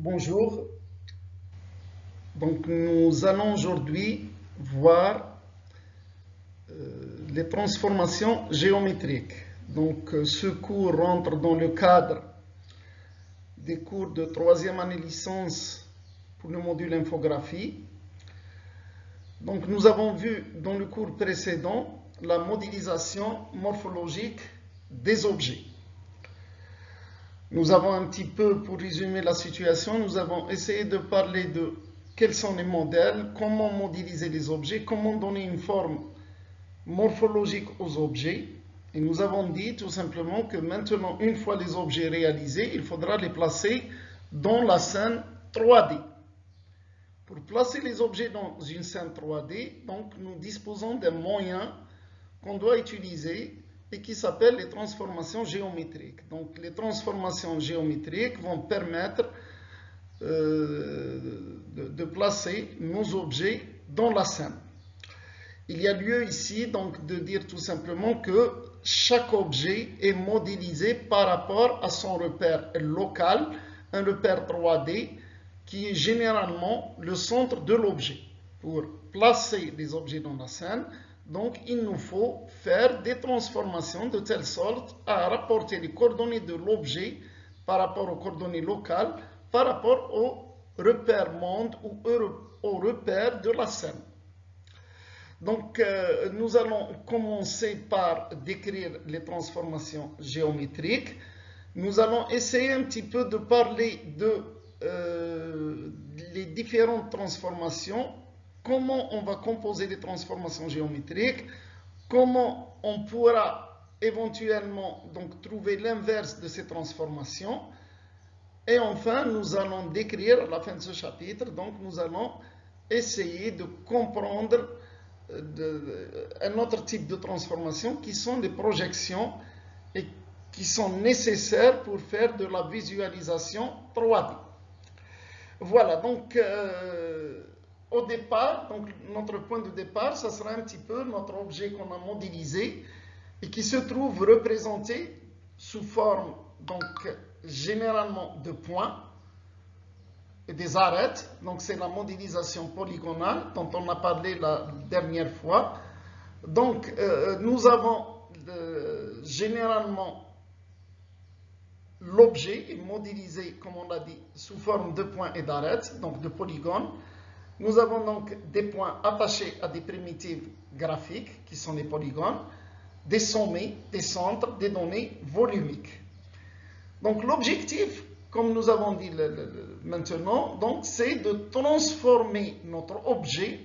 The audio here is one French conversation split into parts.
Bonjour, donc nous allons aujourd'hui voir les transformations géométriques. Donc ce cours rentre dans le cadre des cours de troisième année licence pour le module infographie. Donc nous avons vu dans le cours précédent la modélisation morphologique des objets. Nous avons un petit peu, pour résumer la situation, nous avons essayé de parler de quels sont les modèles, comment modéliser les objets, comment donner une forme morphologique aux objets. Et nous avons dit tout simplement que maintenant, une fois les objets réalisés, il faudra les placer dans la scène 3D. Pour placer les objets dans une scène 3D, donc, nous disposons d'un moyen qu'on doit utiliser et qui s'appelle les transformations géométriques. Donc les transformations géométriques vont permettre de placer nos objets dans la scène. Il y a lieu ici donc de dire tout simplement que chaque objet est modélisé par rapport à son repère local, un repère 3D qui est généralement le centre de l'objet. Pour placer les objets dans la scène, donc il nous faut faire des transformations de telle sorte à rapporter les coordonnées de l'objet par rapport aux coordonnées locales, par rapport au repère monde ou au repère de la scène. Donc nous allons commencer par décrire les transformations géométriques. Nous allons essayer un petit peu de parler de les différentes transformations, comment on va composer les transformations géométriques, comment on pourra éventuellement donc trouver l'inverse de ces transformations, et enfin nous allons décrire à la fin de ce chapitre, donc nous allons essayer de comprendre un autre type de transformation qui sont les projections et qui sont nécessaires pour faire de la visualisation 3D. Voilà, donc au départ, donc notre point de départ, ça sera un petit peu notre objet qu'on a modélisé et qui se trouve représenté sous forme, donc généralement de points et des arêtes. Donc c'est la modélisation polygonale dont on a parlé la dernière fois. Donc nous avons généralement l'objet est modélisé, comme on l'a dit, sous forme de points et d'arêtes, donc de polygones. Nous avons donc des points attachés à des primitives graphiques, qui sont les polygones, des sommets, des centres, des données volumiques. Donc l'objectif, comme nous avons dit maintenant, c'est de transformer notre objet,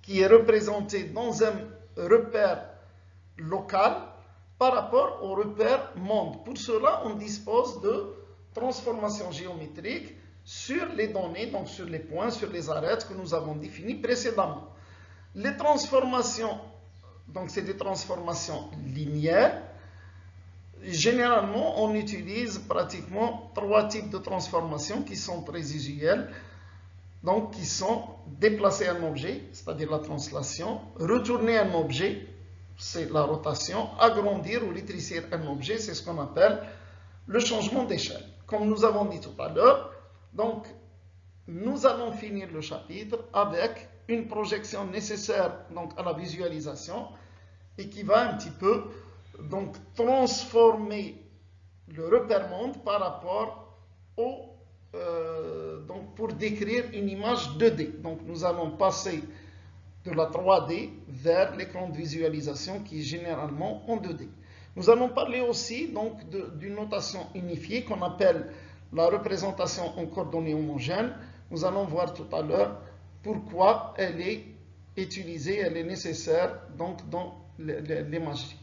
qui est représenté dans un repère local, par rapport au repère monde. Pour cela, on dispose de transformations géométriques sur les données, donc sur les points, sur les arêtes que nous avons définies précédemment. Les transformations, donc c'est des transformations linéaires. Généralement, on utilise pratiquement trois types de transformations qui sont très usuelles. Donc, qui sont déplacer un objet, c'est-à-dire la translation, retourner un objet, c'est la rotation, agrandir ou rétrécir un objet, c'est ce qu'on appelle le changement d'échelle. Comme nous avons dit tout à l'heure, donc nous allons finir le chapitre avec une projection nécessaire donc, à la visualisation et qui va un petit peu donc, transformer le repère monde par rapport au donc pour décrire une image 2D. Donc nous allons passer de la 3D vers l'écran de visualisation qui est généralement en 2D. Nous allons parler aussi donc d'une notation unifiée qu'on appelle la représentation en coordonnées homogènes. Nous allons voir tout à l'heure pourquoi elle est utilisée, elle est nécessaire donc dans l'imagerie.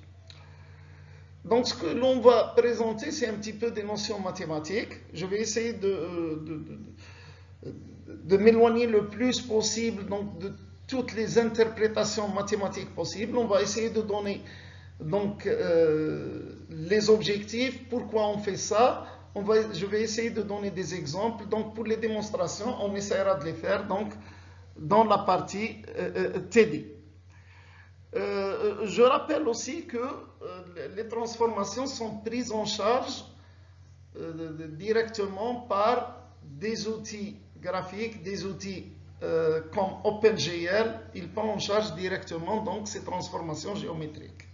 Donc ce que l'on va présenter, c'est un petit peu des notions mathématiques. Je vais essayer de m'éloigner le plus possible donc, de toutes les interprétations mathématiques possibles. On va essayer de donner donc, les objectifs, pourquoi on fait ça. Je vais essayer de donner des exemples. Donc pour les démonstrations, on essaiera de les faire donc, dans la partie TD. Je rappelle aussi que les transformations sont prises en charge directement par des outils graphiques, des outils comme OpenGL. Il prend en charge directement donc ces transformations géométriques.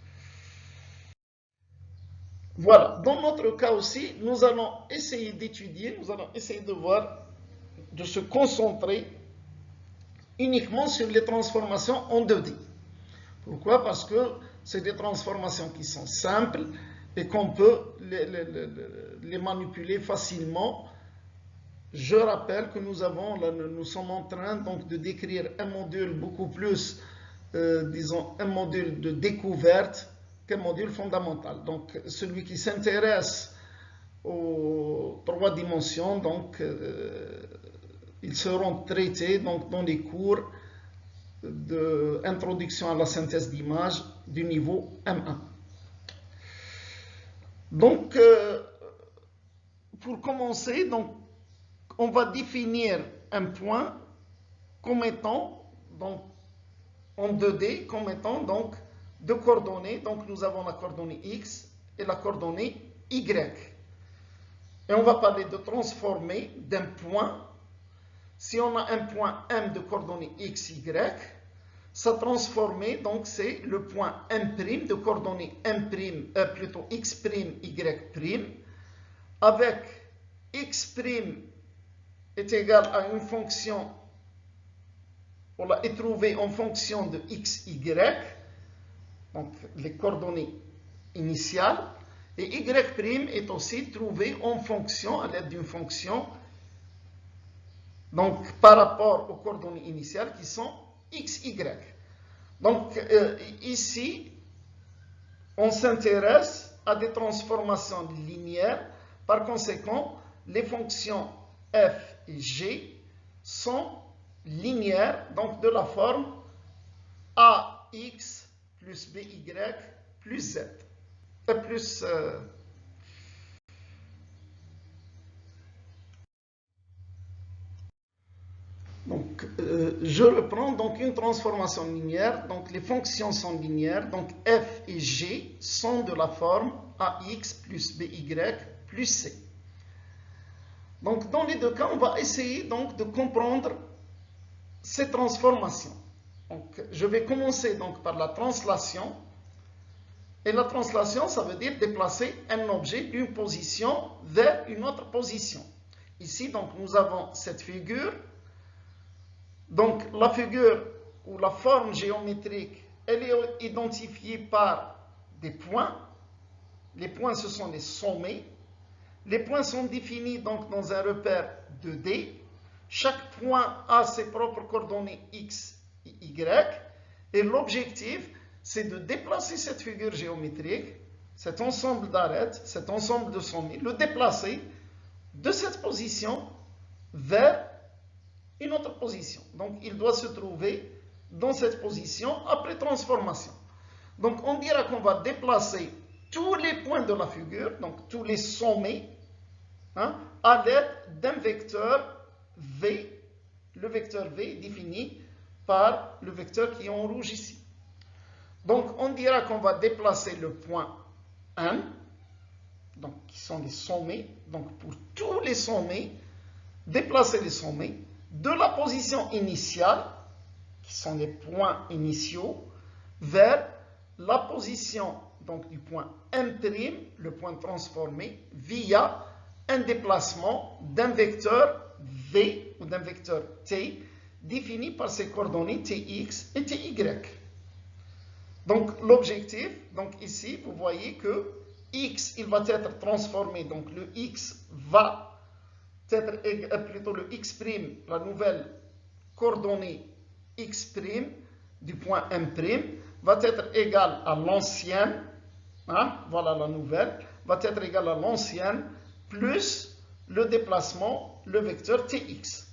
Voilà, dans notre cas aussi, nous allons essayer d'étudier, nous allons essayer de voir, de se concentrer uniquement sur les transformations en 2D. Pourquoi? Parce que c'est des transformations qui sont simples et qu'on peut les manipuler facilement. Je rappelle que nous sommes en train donc de décrire un module beaucoup plus, disons, un module de découverte qu'un module fondamental. Donc, celui qui s'intéresse aux 3 dimensions, donc, ils seront traités donc, dans les cours d'introduction à la synthèse d'images du niveau M1. Donc, pour commencer, donc, on va définir un point comme étant, donc, en 2D, comme étant donc, 2 coordonnées. Donc, nous avons la coordonnée X et la coordonnée Y. Et on va parler de transformer d'un point. Si on a un point M de coordonnées X, Y, ça transformer, donc c'est le point M' de coordonnées plutôt X', Y', avec X' est égal à une fonction, on l'a trouvé en fonction de X, Y, donc les coordonnées initiales, et Y' est aussi trouvé en fonction, à l'aide d'une fonction, donc par rapport aux coordonnées initiales qui sont X, Y. Donc ici, on s'intéresse à des transformations linéaires. Par conséquent, les fonctions f et g sont linéaires, donc de la forme ax plus by plus z. Plus donc, je reprends donc une transformation linéaire. Donc, les fonctions sont linéaires. Donc, f et g sont de la forme ax plus by plus c. Donc, dans les 2 cas, on va essayer donc de comprendre ces transformations. Donc, je vais commencer donc par la translation. Et la translation, ça veut dire déplacer un objet d'une position vers une autre position. Ici, donc, nous avons cette figure. Donc, la figure ou la forme géométrique, elle est identifiée par des points. Les points, ce sont les sommets. Les points sont définis donc dans un repère 2D. Chaque point a ses propres coordonnées X et Y. Et l'objectif, c'est de déplacer cette figure géométrique, cet ensemble d'arêtes, cet ensemble de sommets, le déplacer de cette position vers une autre position. Donc, il doit se trouver dans cette position après transformation. Donc, on dira qu'on va déplacer tous les points de la figure, donc tous les sommets, à l'aide d'un vecteur V. Le vecteur V est défini par le vecteur qui est en rouge ici. Donc, on dira qu'on va déplacer le point M, donc qui sont les sommets. Donc, pour tous les sommets, déplacer les sommets de la position initiale, qui sont les points initiaux, vers la position donc, du point M', le point transformé, via un déplacement d'un vecteur V ou d'un vecteur T défini par ses coordonnées Tx et Ty. Donc l'objectif, donc ici, vous voyez que x, il va être transformé, donc le x va être, plutôt le x', la nouvelle coordonnée x' du point M', va être égal à l'ancienne, voilà la nouvelle, va être égal à l'ancienne, plus le déplacement, le vecteur Tx.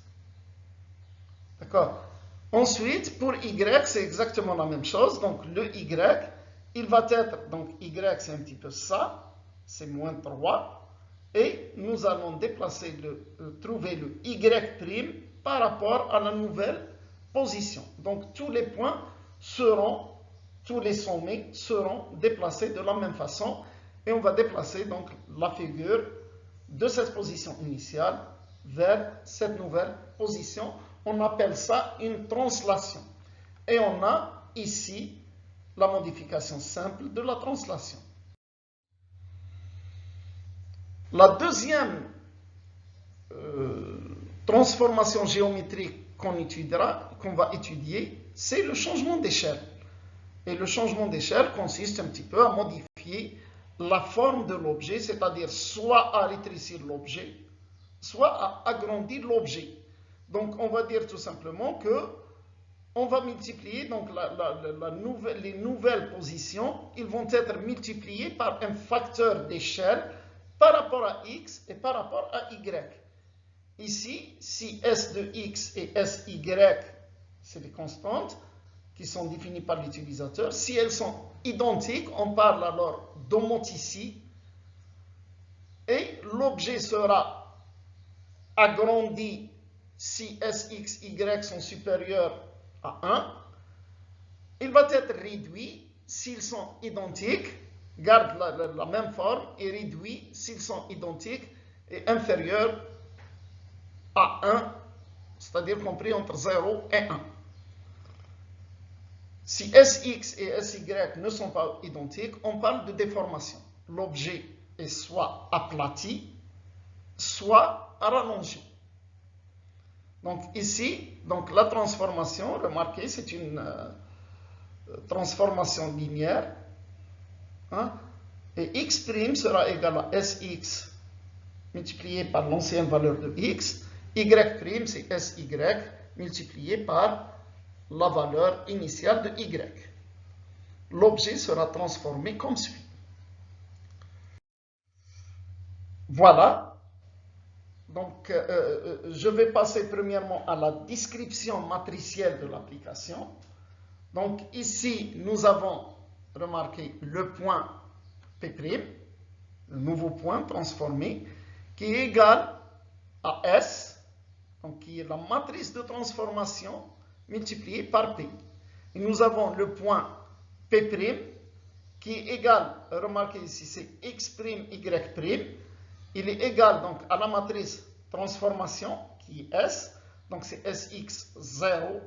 D'accord? Ensuite, pour y, c'est exactement la même chose. Donc, le y, il va être, donc y, c'est un petit peu ça, c'est moins 3. Et nous allons déplacer, trouver le y' par rapport à la nouvelle position. Donc, tous les points seront, tous les sommets seront déplacés de la même façon. Et on va déplacer donc la figure de cette position initiale vers cette nouvelle position. On appelle ça une translation. Et on a ici la modification simple de la translation. La deuxième transformation géométrique qu'on va étudier, c'est le changement d'échelle. Et le changement d'échelle consiste un petit peu à modifier la forme de l'objet, c'est-à-dire soit à rétrécir l'objet, soit à agrandir l'objet. Donc on va dire tout simplement que on va multiplier donc les nouvelles positions, ils vont être multipliés par un facteur d'échelle par rapport à x et par rapport à y. Ici, si s de x et sy, c'est des constantes qui sont définies par l'utilisateur, si elles sont identiques, on parle alors d'homoticité et l'objet sera agrandi si s, x, y sont supérieurs à 1. Il va être réduit s'ils sont identiques, garde la même forme, et réduit s'ils sont identiques et inférieurs à 1, c'est-à-dire compris entre 0 et 1. Si Sx et Sy ne sont pas identiques, on parle de déformation. L'objet est soit aplati, soit rallongé. Donc ici, donc la transformation, remarquez, c'est une transformation linéaire. Hein, et x' sera égal à Sx multiplié par l'ancienne valeur de x. Y' c'est Sy multiplié par la valeur initiale de y. L'objet sera transformé comme suit. Voilà. Donc, je vais passer premièrement à la description matricielle de l'application. Donc, ici, nous avons remarqué le point P', le nouveau point transformé, qui est égal à S, donc qui est la matrice de transformation multipliée par P. Et nous avons le point P', qui est égal, remarquez ici, c'est X', Y', il est égal donc à la matrice transformation qui est S, donc c'est Sx 0,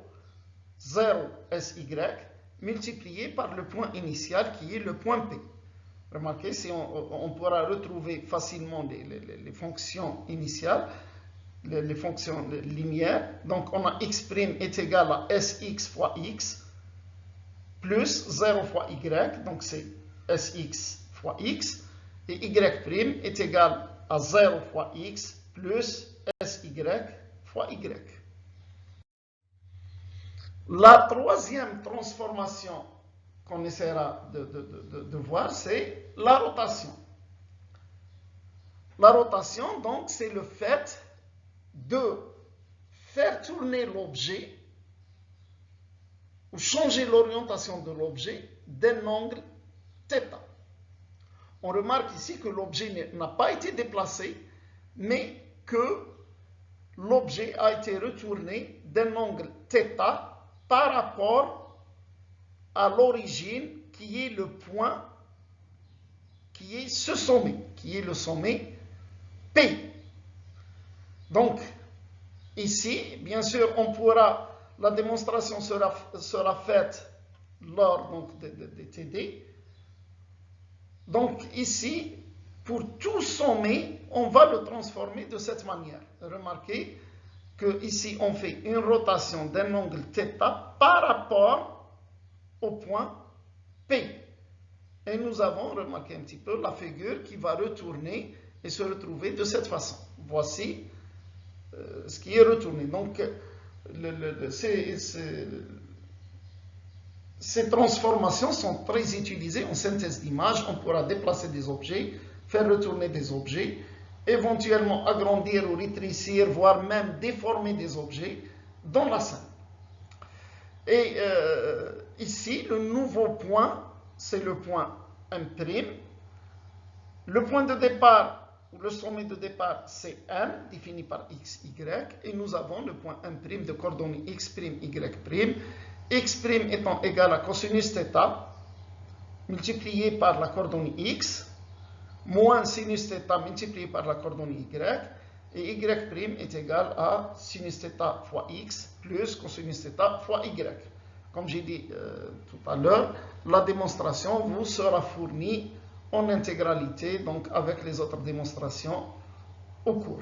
0 Sy, multiplié par le point initial qui est le point P. Remarquez, si on pourra retrouver facilement les fonctions initiales, les fonctions linéaires. Donc on a x' est égal à Sx fois x, plus 0 fois y, donc c'est Sx fois x, et y' est égal à 0 fois x plus Sy fois y. La troisième transformation qu'on essaiera de voir, c'est la rotation. La rotation, donc, c'est le fait de faire tourner l'objet ou changer l'orientation de l'objet d'un angle θ. On remarque ici que l'objet n'a pas été déplacé, mais que l'objet a été retourné d'un angle θ par rapport à l'origine qui est le point, qui est ce sommet, qui est le sommet P. Donc, ici, bien sûr, la démonstration sera faite lors des TD. Donc, ici, pour tout sommet, on va le transformer de cette manière. Remarquez que ici, on fait une rotation d'un angle θ par rapport au point P. Et nous avons remarqué un petit peu la figure qui va retourner et se retrouver de cette façon. Voici ce qui est retourné. Donc, ces transformations sont très utilisées en synthèse d'image. On pourra déplacer des objets, faire retourner des objets, éventuellement agrandir ou rétrécir, voire même déformer des objets dans la scène. Et ici, le nouveau point, c'est le point M'. Le point de départ, ou le sommet de départ, c'est M, défini par x, y. Et nous avons le point M' de coordonnées x', y'. X' étant égal à cosinus θ, multiplié par la coordonnée x, moins sinus θ multiplié par la coordonnée y, et y' est égal à sinus θ fois x plus cosinus θ fois y. Comme j'ai dit tout à l'heure, la démonstration vous sera fournie en intégralité, donc avec les autres démonstrations au cours.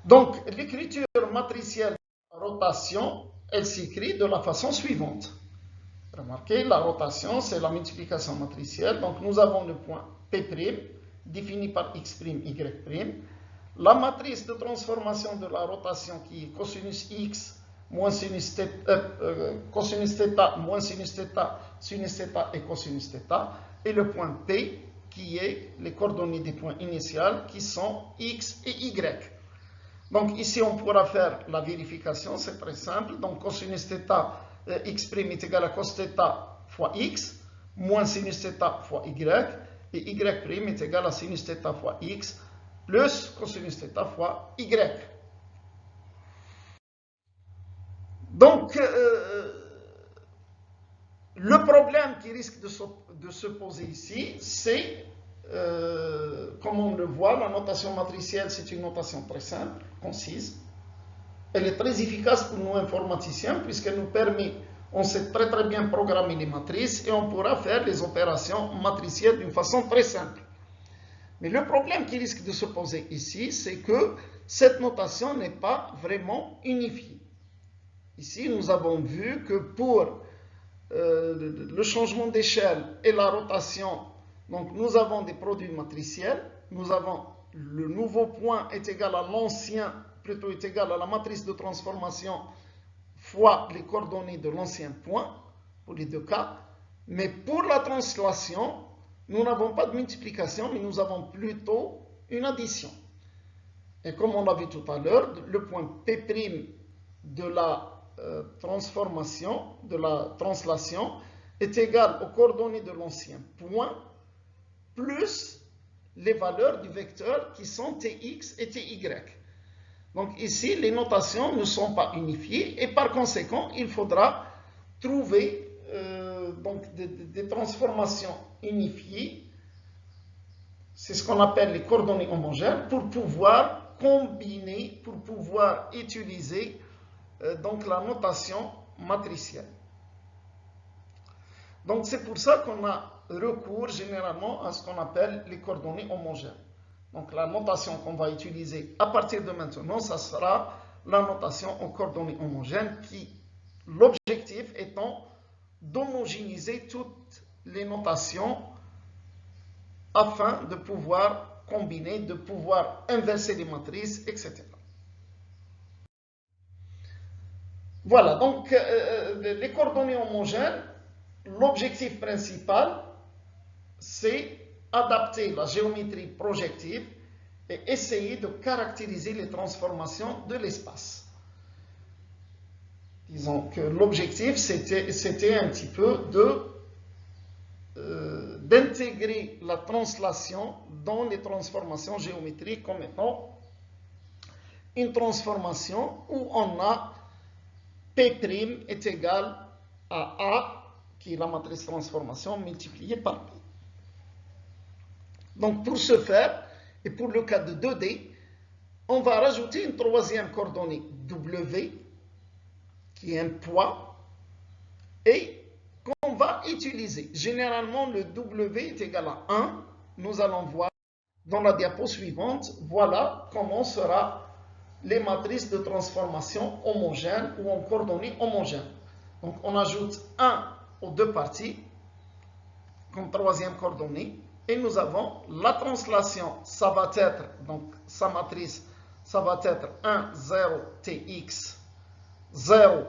Donc, l'écriture matricielle de la rotation, elle s'écrit de la façon suivante. Remarquez, la rotation, c'est la multiplication matricielle. Donc, nous avons le point P', défini par x', y'. La matrice de transformation de la rotation qui est cosinus x moins sinus θ, moins sinus θ, sinus θ et cosinus θ. Et le point P qui est les coordonnées des points initiales qui sont x et y. Donc ici on pourra faire la vérification, c'est très simple. Donc cosinus θ x' est égal à cos θ fois x, moins sinus θ fois y, et y' est égal à sinus θ fois x, plus cosinus θ fois y. Donc, le problème qui risque de se poser ici, c'est, comme on le voit, la notation matricielle, c'est une notation très simple, concise. Elle est très efficace pour nous informaticiens, puisqu'elle nous permet, on sait très bien programmer les matrices, et on pourra faire les opérations matricielles d'une façon très simple. Mais le problème qui risque de se poser ici, c'est que cette notation n'est pas vraiment unifiée. Ici, nous avons vu que pour le changement d'échelle et la rotation, donc nous avons des produits matriciels. Nous avons le nouveau point est égal à l'ancien, plutôt est égal à la matrice de transformation fois les coordonnées de l'ancien point, pour les deux cas. Mais pour la translation, nous n'avons pas de multiplication, mais nous avons plutôt une addition. Et comme on l'a vu tout à l'heure, le point P' de la transformation, de la translation, est égal aux coordonnées de l'ancien point plus les valeurs du vecteur qui sont Tx et Ty. Donc ici, les notations ne sont pas unifiées et par conséquent, il faudra trouver donc des transformations unifiées. C'est ce qu'on appelle les coordonnées homogènes pour pouvoir combiner, pour pouvoir utiliser donc la notation matricielle. Donc c'est pour ça qu'on a recours généralement à ce qu'on appelle les coordonnées homogènes. Donc la notation qu'on va utiliser à partir de maintenant, ça sera la notation aux coordonnées homogènes, qui l'objectif étant d'homogénéiser toutes les notations afin de pouvoir combiner, de pouvoir inverser les matrices, etc. Voilà, donc les coordonnées homogènes, l'objectif principal, c'est adapter la géométrie projective et essayer de caractériser les transformations de l'espace. Disons que l'objectif, c'était un petit peu d'intégrer la translation dans les transformations géométriques comme étant une transformation où on a P' est égal à A, qui est la matrice transformation, multipliée par P. Donc pour ce faire, et pour le cas de 2D, on va rajouter une troisième coordonnée W, qui est un poids, et qu'on va utiliser. Généralement, le W est égal à 1. Nous allons voir dans la diapo suivante, voilà comment sera les matrices de transformation homogènes ou en coordonnées homogènes. Donc on ajoute 1 aux deux parties comme troisième coordonnée et nous avons la translation, ça va être, donc sa matrice, ça va être 1, 0, Tx, 0,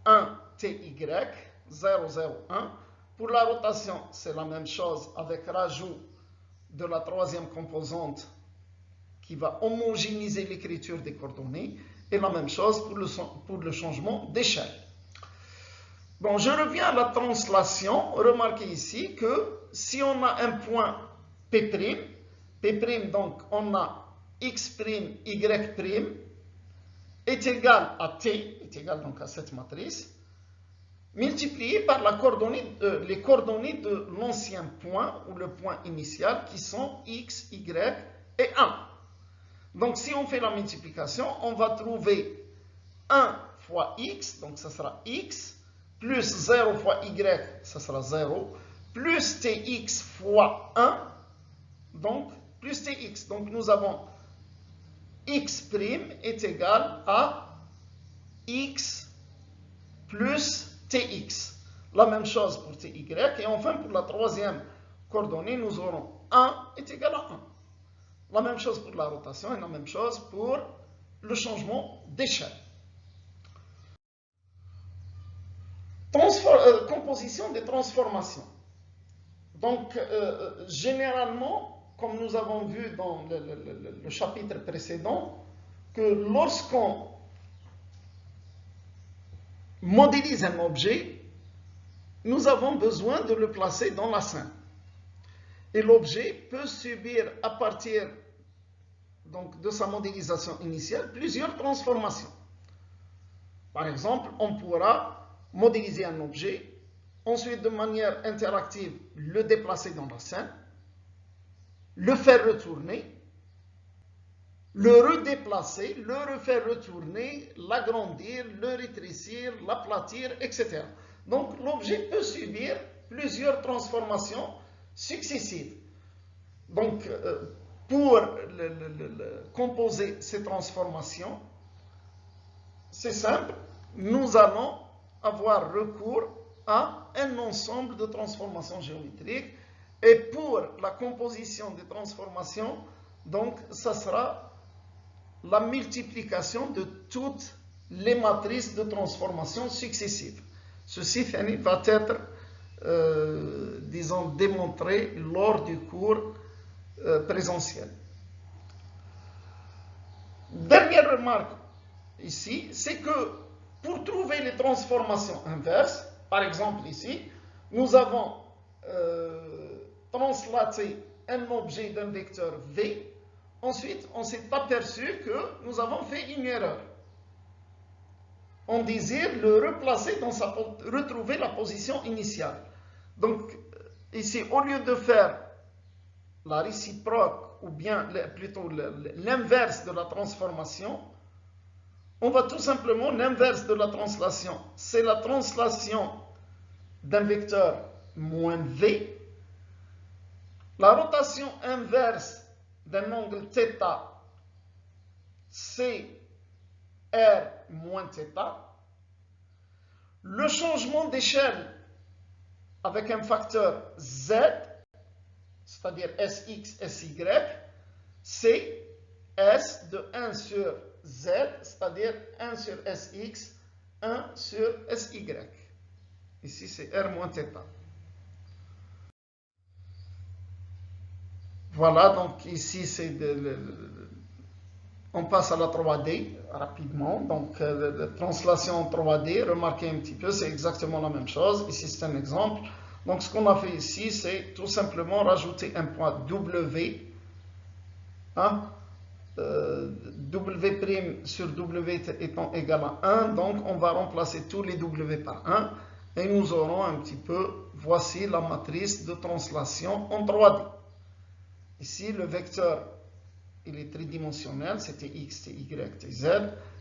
1, Ty, 0, 0, 1. Pour la rotation, c'est la même chose avec rajout de la troisième composante qui va homogénéiser l'écriture des coordonnées, et la même chose pour le changement d'échelle. Bon, je reviens à la translation. Remarquez ici que si on a un point P', donc on a x', y' est égal à T, est égal donc à cette matrice. multiplié par les coordonnées de l'ancien point ou le point initial qui sont x, y et 1. Donc si on fait la multiplication, on va trouver 1 fois x, donc ça sera x, plus 0 fois y, ça sera 0, plus tx fois 1, donc plus tx. Donc nous avons x' est égal à x plus tx. La même chose pour ty. Et enfin, pour la troisième coordonnée, nous aurons 1 est égal à 1. La même chose pour la rotation et la même chose pour le changement d'échelle. Composition des transformations. Donc, généralement, comme nous avons vu dans le chapitre précédent, que lorsqu'on modélise un objet, nous avons besoin de le placer dans la scène. Et l'objet peut subir, à partir donc, de sa modélisation initiale, plusieurs transformations. Par exemple, on pourra modéliser un objet, ensuite de manière interactive le déplacer dans la scène, le faire retourner, le redéplacer, le refaire retourner, l'agrandir, le rétrécir, l'aplatir, etc. Donc l'objet peut subir plusieurs transformations successives. Donc pour composer ces transformations, c'est simple, nous allons avoir recours à un ensemble de transformations géométriques. Et pour la composition des transformations, donc, ça sera la multiplication de toutes les matrices de transformation successives. Ceci va être, disons, démontré lors du cours présentiel. Dernière remarque ici, c'est que pour trouver les transformations inverses, par exemple ici, nous avons translaté un objet d'un vecteur V. Ensuite, on s'est aperçu que nous avons fait une erreur. On désire le replacer retrouver la position initiale. Donc, ici, au lieu de faire la réciproque ou bien plutôt l'inverse de la transformation, on va tout simplement, l'inverse de la translation, c'est la translation d'un vecteur moins V. La rotation inverse d'un angle θ, c'est R moins θ. Le changement d'échelle avec un facteur Z, c'est-à-dire Sx, Sy, c'est S de 1 sur Z, c'est-à-dire 1 sur Sx, 1 sur Sy. Ici, c'est R moins θ. Voilà, donc ici, on passe à la 3D rapidement. Donc, la translation en 3D, remarquez un petit peu, c'est exactement la même chose. Ici, c'est un exemple. Donc, ce qu'on a fait ici, c'est tout simplement rajouter un point W. W' sur W étant égal à 1. Donc, on va remplacer tous les W par 1. Et nous aurons un petit peu, voici la matrice de translation en 3D. Ici, le vecteur, il est tridimensionnel, c'était x, t, y, t, z.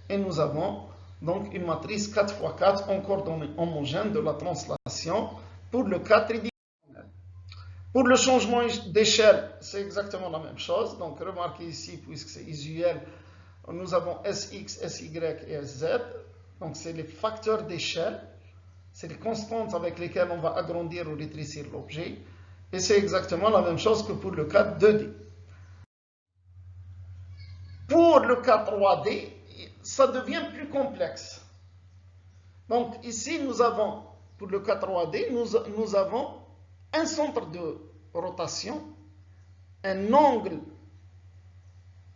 Et nous avons donc une matrice 4 x 4 en coordonnées homogènes de la translation pour le cas tridimensionnel. Pour le changement d'échelle, c'est exactement la même chose. Donc, remarquez ici, puisque c'est usuel, nous avons Sx, Sy et Sz. Donc, c'est les facteurs d'échelle. C'est les constantes avec lesquelles on va agrandir ou rétrécir l'objet. Et c'est exactement la même chose que pour le cas 2D. Pour le cas 3D, ça devient plus complexe. Donc ici, nous avons, pour le cas 3D, nous avons un centre de rotation, un angle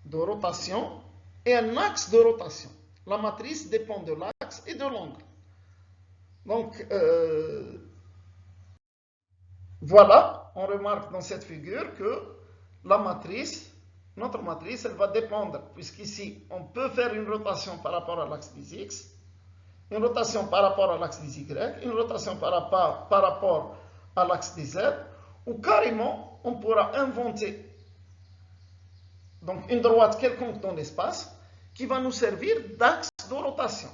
de rotation et un axe de rotation. La matrice dépend de l'axe et de l'angle. Donc, voilà, on remarque dans cette figure que la matrice, notre matrice, elle va dépendre, puisqu'ici, on peut faire une rotation par rapport à l'axe des x, une rotation par rapport à l'axe des Y, une rotation par rapport à l'axe des Z, ou carrément, on pourra inventer donc une droite quelconque dans l'espace qui va nous servir d'axe de rotation.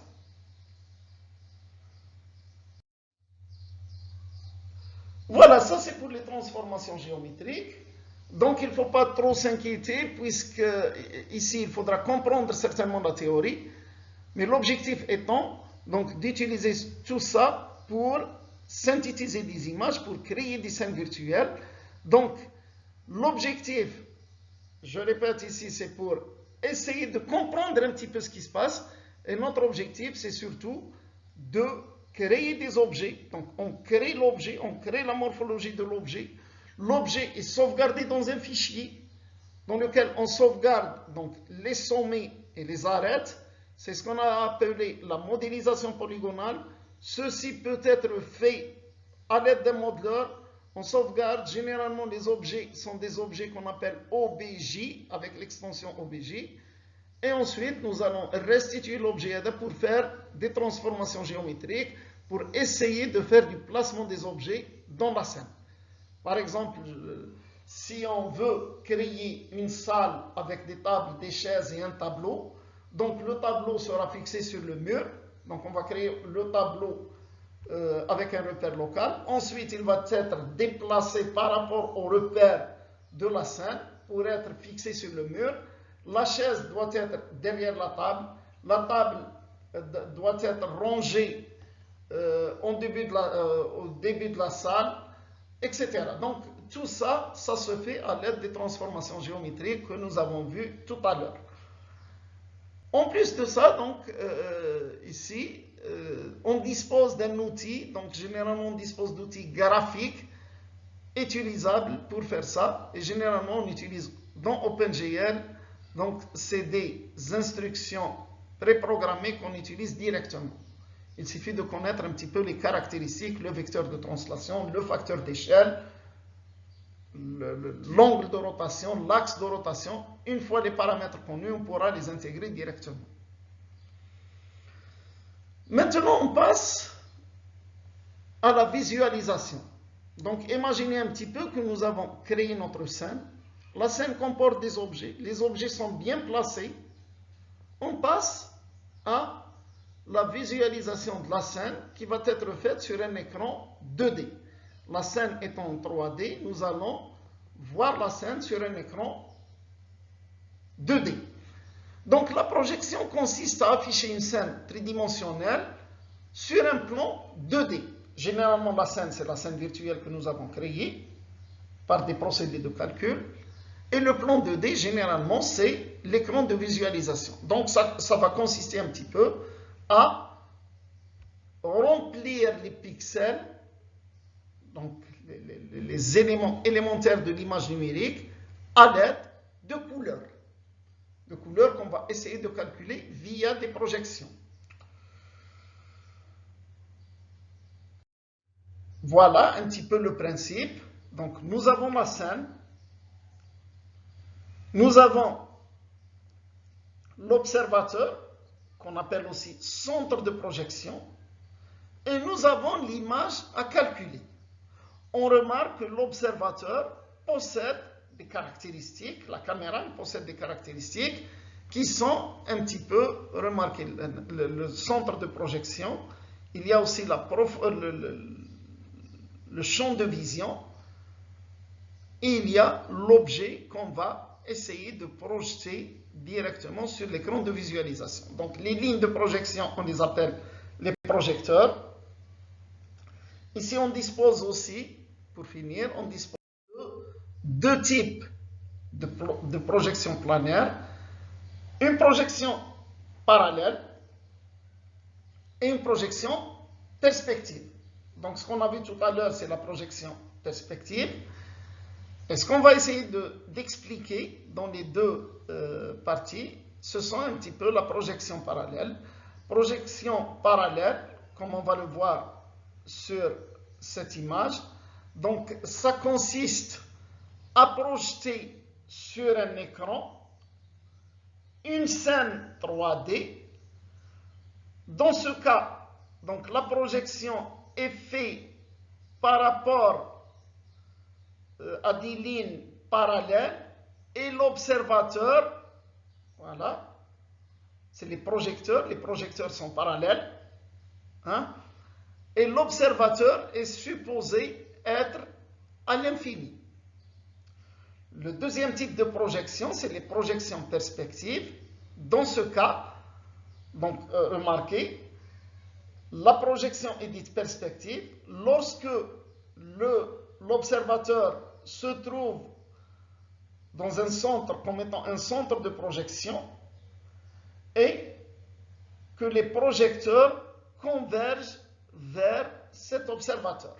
Voilà, ça c'est pour les transformations géométriques. Donc il ne faut pas trop s'inquiéter puisque ici il faudra comprendre certainement la théorie. Mais l'objectif étant donc d'utiliser tout ça pour synthétiser des images, pour créer des scènes virtuelles. Donc l'objectif, je répète ici, c'est pour essayer de comprendre un petit peu ce qui se passe. Et notre objectif, c'est surtout de créer des objets. Donc on crée l'objet, on crée la morphologie de l'objet. L'objet est sauvegardé dans un fichier dans lequel on sauvegarde donc les sommets et les arêtes. C'est ce qu'on a appelé la modélisation polygonale. Ceci peut être fait à l'aide d'un modeleur. On sauvegarde, généralement les objets sont des objets qu'on appelle OBJ, avec l'extension OBJ. Et ensuite, nous allons restituer l'objet pour faire des transformations géométriques, pour essayer de faire du placement des objets dans la scène. Par exemple, si on veut créer une salle avec des tables, des chaises et un tableau, donc le tableau sera fixé sur le mur. Donc on va créer le tableau avec un repère local. Ensuite, il va être déplacé par rapport au repère de la scène pour être fixé sur le mur. La chaise doit être derrière la table. La table doit être rangée au début de la salle, etc. Donc tout ça, ça se fait à l'aide des transformations géométriques que nous avons vues tout à l'heure. En plus de ça, donc ici, on dispose d'un outil, donc généralement on dispose d'outils graphiques utilisables pour faire ça, et généralement on utilise dans OpenGL, donc c'est des instructions préprogrammées qu'on utilise directement. Il suffit de connaître un petit peu les caractéristiques, le vecteur de translation, le facteur d'échelle, l'angle de rotation, l'axe de rotation. Une fois les paramètres connus, on pourra les intégrer directement. Maintenant, on passe à la visualisation. Donc, imaginez un petit peu que nous avons créé notre scène. La scène comporte des objets. Les objets sont bien placés. On passe à la visualisation de la scène qui va être faite sur un écran 2D. La scène étant en 3D, nous allons voir la scène sur un écran 2D. Donc la projection consiste à afficher une scène tridimensionnelle sur un plan 2D. Généralement, la scène, c'est la scène virtuelle que nous avons créée par des procédés de calcul. Et le plan 2D, généralement, c'est l'écran de visualisation. Donc ça va consister un petit peu à remplir les pixels, donc les éléments élémentaires de l'image numérique, à l'aide de couleurs. De couleurs qu'on va essayer de calculer via des projections. Voilà un petit peu le principe. Donc nous avons la scène, nous avons l'observateur, qu'on appelle aussi centre de projection, et nous avons l'image à calculer. On remarque que l'observateur possède des caractéristiques, la caméra possède des caractéristiques qui sont un petit peu remarquées. Le centre de projection, il y a aussi le champ de vision, et il y a l'objet qu'on va essayer de projeter directement sur l'écran de visualisation. Donc les lignes de projection, on les appelle les projecteurs. Ici, on dispose aussi, pour finir, on dispose de deux types de projection planaire. Une projection parallèle et une projection perspective. Donc ce qu'on a vu tout à l'heure, c'est la projection perspective. Et ce qu'on va essayer d'expliquer dans les deux parties, ce sont un petit peu la projection parallèle. Projection parallèle, comme on va le voir sur cette image, donc ça consiste à projeter sur un écran une scène 3D. Dans ce cas, donc la projection est faite par rapport à des lignes parallèles et l'observateur, voilà, c'est les projecteurs sont parallèles, hein, et l'observateur est supposé être à l'infini. Le deuxième type de projection, c'est les projections perspectives. Dans ce cas, donc remarquez, la projection est dite perspective lorsque l'observateur se trouve dans un centre comme étant un centre de projection et que les projecteurs convergent vers cet observateur.